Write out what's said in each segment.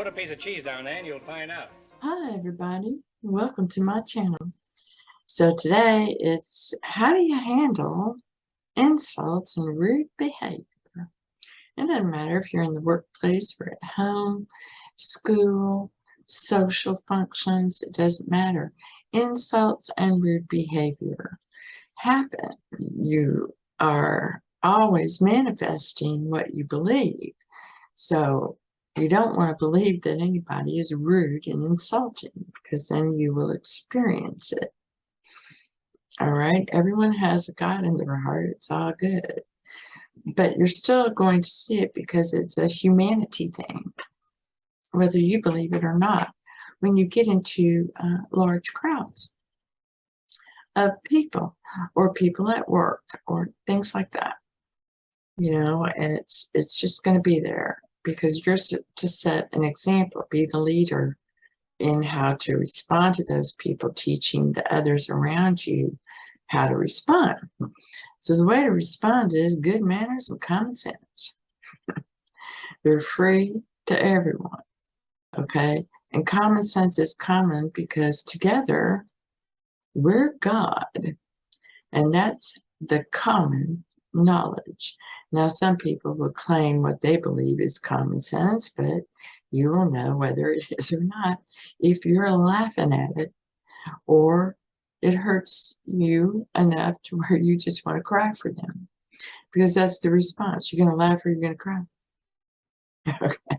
Put a piece of cheese down there and you'll find out. Hi everybody, welcome to my channel. So today it's how do you handle insults and rude behavior? It doesn't matter if you're in the workplace or at home, school, social functions, it doesn't matter. Insults and rude behavior happen. You are always manifesting what you believe. So you don't want to believe that anybody is rude and insulting, because then you will experience it. All right, everyone has a God in their heart, it's all good. But you're still going to see it because it's a humanity thing, whether you believe it or not. When you get into large crowds of people, or people at work, or things like that, you know, and it's just going to be there because you're to set an example, be the leader in how to respond to those people, teaching the others around you how to respond. So the way to respond is good manners and common sense. They're free to everyone, okay? And common sense is common because together we're God, and that's the common knowledge. Now, some people will claim what they believe is common sense, but you will know whether it is or not if you're laughing at it, or it hurts you enough to where you just want to cry for them, because that's the response. You're going to laugh or you're going to cry. Okay.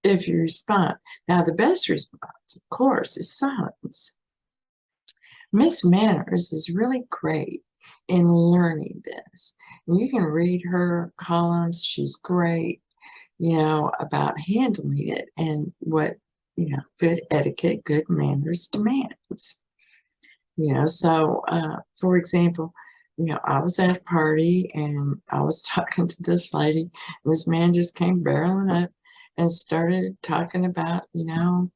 If you respond. Now, the best response, of course, is silence. Miss Manners is really great in learning this. And you can read her columns. She's great, you know, about handling it and what, you know, good etiquette, good manners demands. You know, so, for example, you know, I was at a party and I was talking to this lady, and this man just came barreling up and started talking about, you know,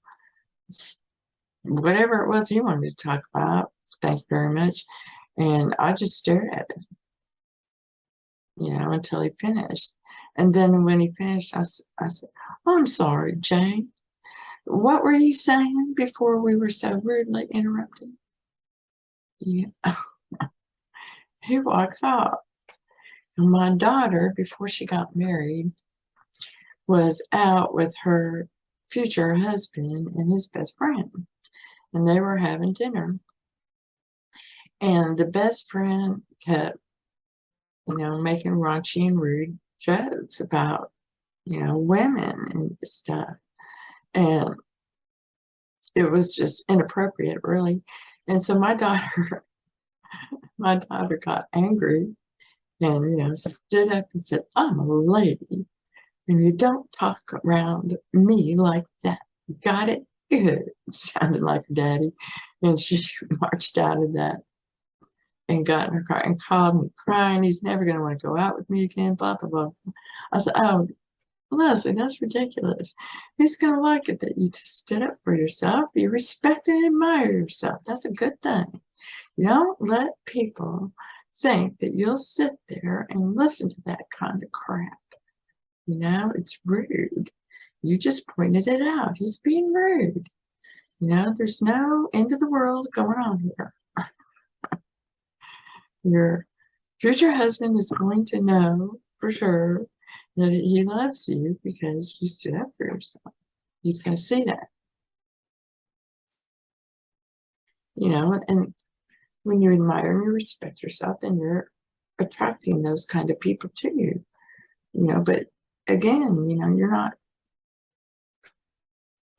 whatever it was he wanted to talk about. Thank you very much. And I just stared at him, you know, until he finished. And then when he finished, I said, oh, I'm sorry, Jane. What were you saying before we were so rudely interrupted? Yeah. He walks off. And my daughter, before she got married, was out with her future husband and his best friend. And they were having dinner. And the best friend kept, you know, making raunchy and rude jokes about, you know, women and stuff. And it was just inappropriate, really. And so my daughter got angry and, you know, stood up and said, I'm a lady, and you don't talk around me like that. Got it? Good. Sounded like her daddy. And she marched out of that and got in her car and called me crying. He's never going to want to go out with me again, blah, blah, blah. I said, oh, Leslie, that's ridiculous. He's going to like it that you just stood up for yourself. You respect and admire yourself. That's a good thing. You don't let people think that you'll sit there and listen to that kind of crap. You know, it's rude. You just pointed it out. He's being rude. You know, there's no end of the world going on here. Your future husband is going to know for sure that he loves you because you stood up for yourself. He's going to see that. You know, and when you admire and you respect yourself, then you're attracting those kind of people to you. You know, but again, you know, you're not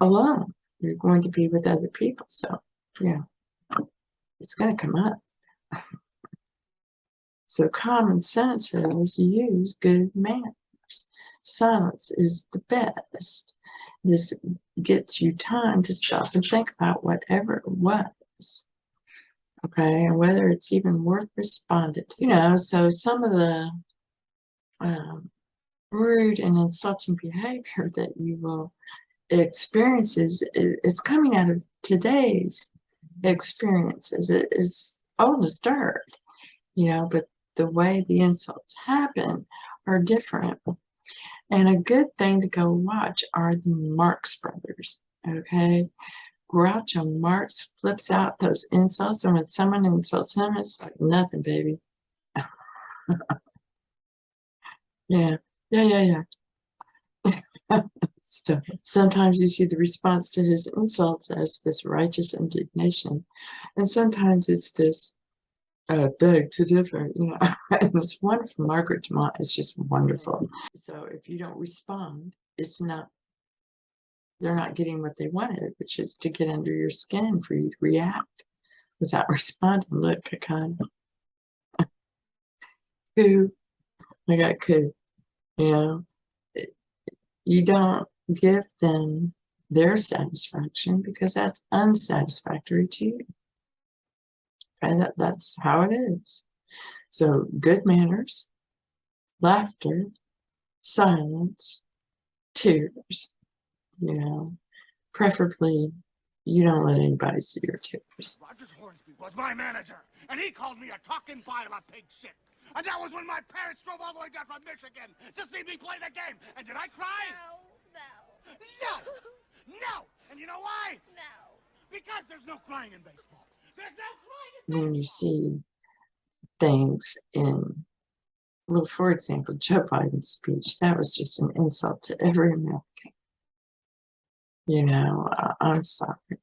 alone. You're going to be with other people. So, yeah, it's going to come up. So common sense says use good manners. Silence is the best. This gets you time to stop and think about whatever it was. Okay, and whether it's even worth responding to. You know, so some of the rude and insulting behavior that you will experience is coming out of today's experiences. It's old as dirt, you know, but the way the insults happen are different. And a good thing to go watch are the Marx Brothers, okay? Groucho Marx flips out those insults, and when someone insults him, it's like nothing, baby. Yeah, yeah. So sometimes you see the response to his insults as this righteous indignation, and sometimes it's this beg to differ, and it's wonderful. Margaret Dumont is just wonderful. So if you don't respond, they're not getting what they wanted, which is to get under your skin for you to react without responding. Look, I kind of coo. I got coo. You don't give them their satisfaction because that's unsatisfactory to you. Okay, that's how it is. So good manners, laughter, silence, tears, preferably you don't let anybody see your tears. Rogers Hornsby was my manager, and he called me a talking pile of pig shit. And that was when my parents drove all the way down from Michigan to see me play the game. And did I cry? No! And you know why? No. Because there's no crying in baseball. There's no crying in baseball. When you see things in, well, for example, Joe Biden's speech, that was just an insult to every American. I'm sorry.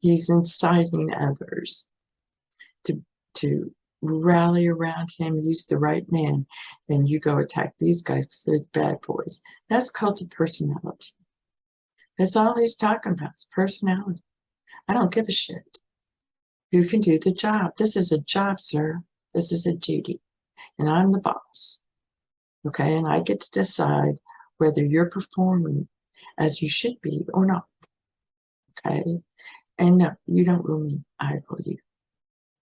He's inciting others to rally around him, use the right man, and you go attack these guys because they're bad boys. That's cult of personality. That's all he's talking about is personality. I don't give a shit. Who can do the job? This is a job, sir. This is a duty. And I'm the boss. Okay? And I get to decide whether you're performing as you should be or not. Okay? And no, you don't rule me, I rule you.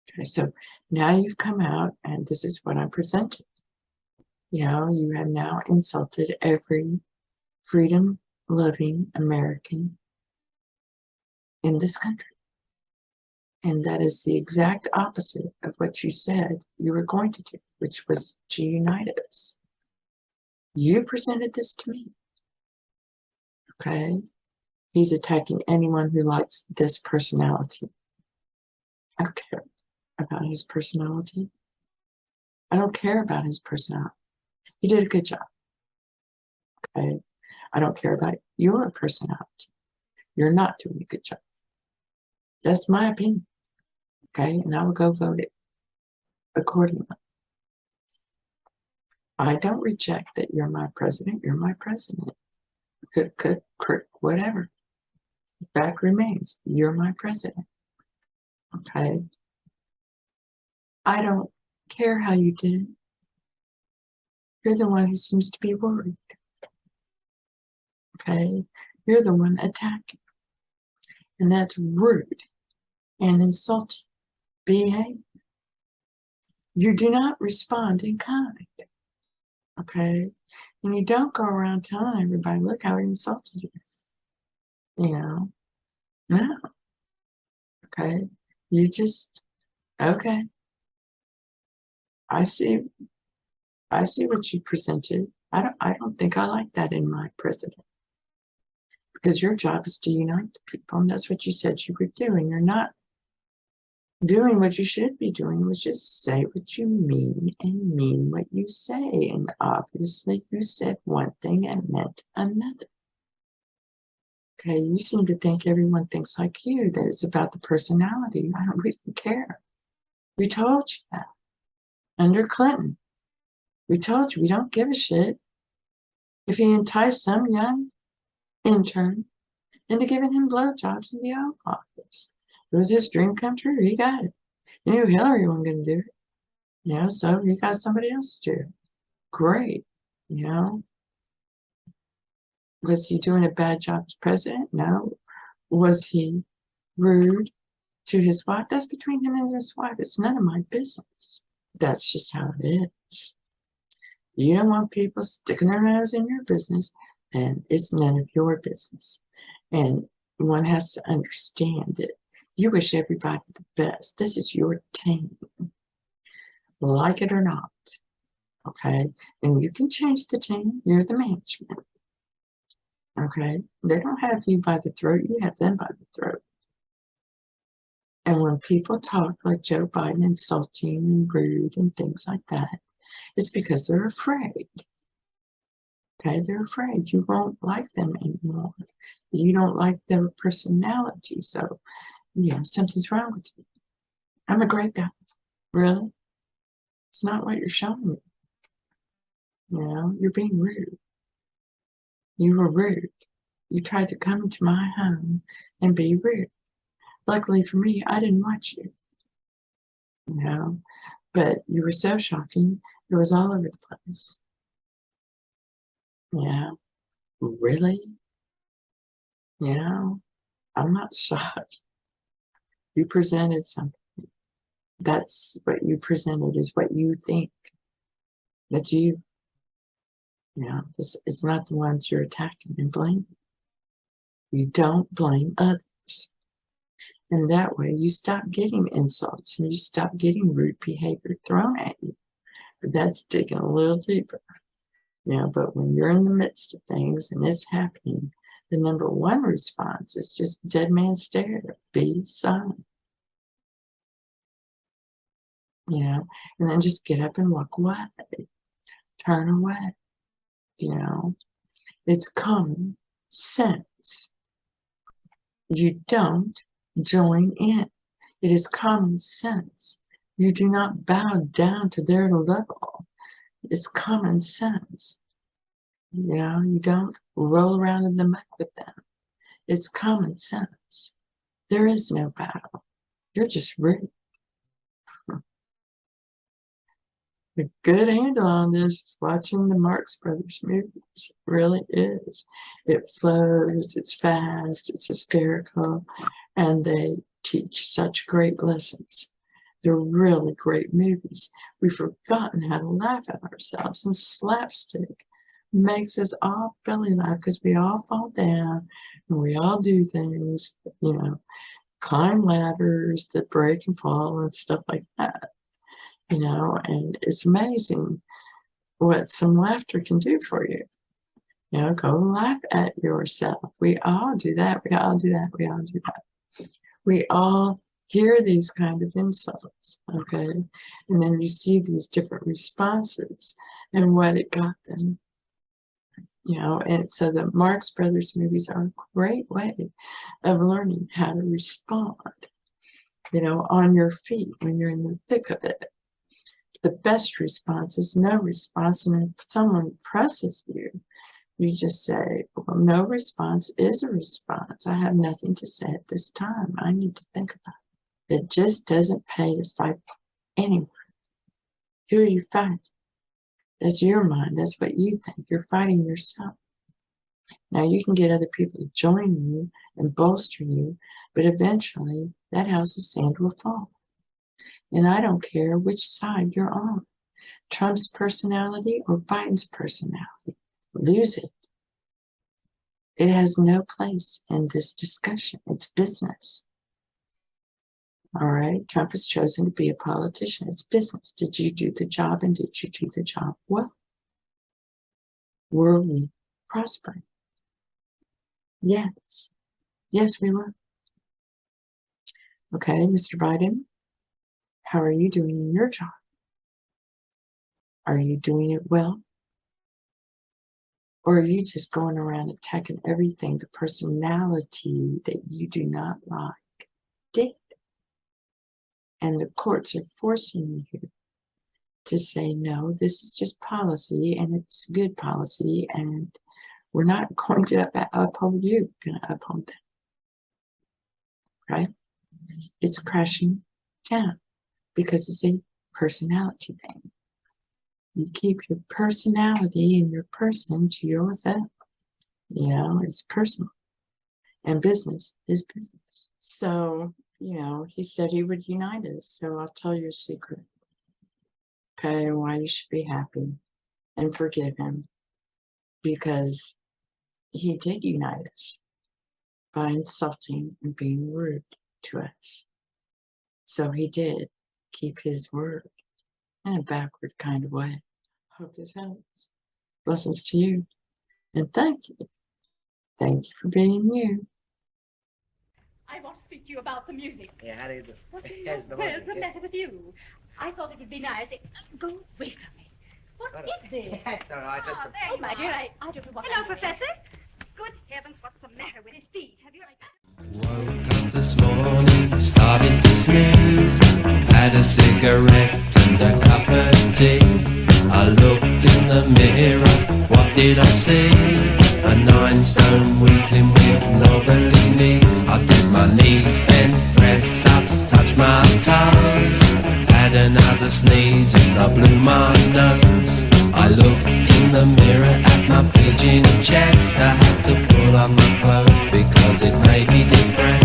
Okay, so now you've come out and this is what I'm presenting. You have now insulted every freedom-loving American in this country. And that is the exact opposite of what you said you were going to do, which was to unite us. You presented this to me. Okay? He's attacking anyone who likes this personality. I don't care about his personality. I don't care about his personality. He did a good job. Okay? I don't care about your personality. You're not doing a good job. That's my opinion. Okay? And I will go vote it accordingly. I don't reject that you're my president. You're my president. Whatever. The fact remains, you're my president. Okay? I don't care how you did it. You're the one who seems to be worried. Okay? You're the one attacking. And that's rude and insulting behavior. You do not respond in kind. Okay? And you don't go around telling everybody, look how he insulted you. No. Okay? You just, okay. I see what you presented. I don't think I like that in my president. Because your job is to unite the people, and that's what you said you would do, and you're not doing what you should be doing, which is say what you mean and mean what you say. And obviously you said one thing and meant another. Okay, you seem to think everyone thinks like you, that it's about the personality. We don't care. We told you that. Under Clinton, we told you we don't give a shit if he enticed some young intern into giving him blowjobs in the Oval Office. It was his dream come true. He got it. He knew Hillary wasn't going to do it. So he got somebody else to do it. Great. Was he doing a bad job as president? No. Was he rude to his wife? That's between him and his wife. It's none of my business. That's just how it is. You don't want people sticking their nose in your business, then it's none of your business. And one has to understand that you wish everybody the best. This is your team. Like it or not. Okay, and you can change the team. You're the management. Okay, they don't have you by the throat, you have them by the throat. And when people talk like Joe Biden, insulting and rude and things like that, it's because they're afraid. Okay, they're afraid you won't like them anymore. You don't like their personality, so something's wrong with you. I'm a great guy. Really? It's not what you're showing me. You're being rude. You were rude. You tried to come into my home and be rude. Luckily for me, I didn't watch you. But you were so shocking. It was all over the place. Yeah. Really? I'm not shocked. You presented something. That's what you presented is what you think. That's you. It's not the ones you're attacking and blaming. You don't blame others. And that way you stop getting insults and you stop getting rude behavior thrown at you. But that's digging a little deeper. But when you're in the midst of things and it's happening, the number one response is just dead man stare, be silent. And then just get up and walk away. Turn away. It's common sense. You don't join in. It is common sense. You do not bow down to their level. It's common sense. You don't roll around in the mud with them. It's common sense. There is no battle. You're just rude. A good handle on this is watching the Marx Brothers movies. It really is. It flows, it's fast, it's hysterical, and they teach such great lessons. They're really great movies. We've forgotten how to laugh at ourselves, and slapstick makes us all belly laugh because we all fall down and we all do things, climb ladders that break and fall and stuff like that. And it's amazing what some laughter can do for you. Go laugh at yourself. We all do that. We all do that. We all do that. We all hear these kind of insults, okay? And then you see these different responses and what it got them. And so the Marx Brothers movies are a great way of learning how to respond, on your feet when you're in the thick of it. The best response is no response. And if someone presses you, you just say, well, no response is a response. I have nothing to say at this time. I need to think about it. It just doesn't pay to fight anyone. Who are you fighting? That's your mind. That's what you think. You're fighting yourself. Now you can get other people to join you and bolster you, but eventually that house of sand will fall. And I don't care which side you're on, Trump's personality or Biden's personality. Lose it. It has no place in this discussion. It's business. All right? Trump has chosen to be a politician. It's business. Did you do the job and did you do the job well? Were we prospering? Yes. Yes, we were. Okay, Mr. Biden, how are you doing in your job? Are you doing it well? Or are you just going around attacking everything the personality that you do not like did? And the courts are forcing you to say, no, this is just policy and it's good policy and we're not going to uphold you, we're going to uphold them. Right? It's crashing down because it's a personality thing. You keep your personality and your person to yourself. It's personal. And business is business. So, he said he would unite us. So I'll tell you a secret. Okay, why you should be happy and forgive him. Because he did unite us by insulting and being rude to us. So he did keep his word in a backward kind of way. Hope this helps. Blessings to you. And thank you. Thank you for being you. I want to speak to you about the music. Yeah, how do you do? What's Yes, the where's music, the yes. matter with you? I thought it would be nice. Go away from me. What is this? That's all right, just a... Oh, my dear, I don't know what. Hello, Professor. Good heavens, what's the matter with his feet? Have you... Woke up this morning, started to sneeze. Had a cigarette and a cup of tea. I looked in the mirror, what did I see? A 9-stone weakling with knobbly knees. I did my knees, bent press-ups, touched my toes. Had another sneeze and I blew my nose. I looked in the mirror at my pigeon chest. I had to put on my clothes because it made me depressed.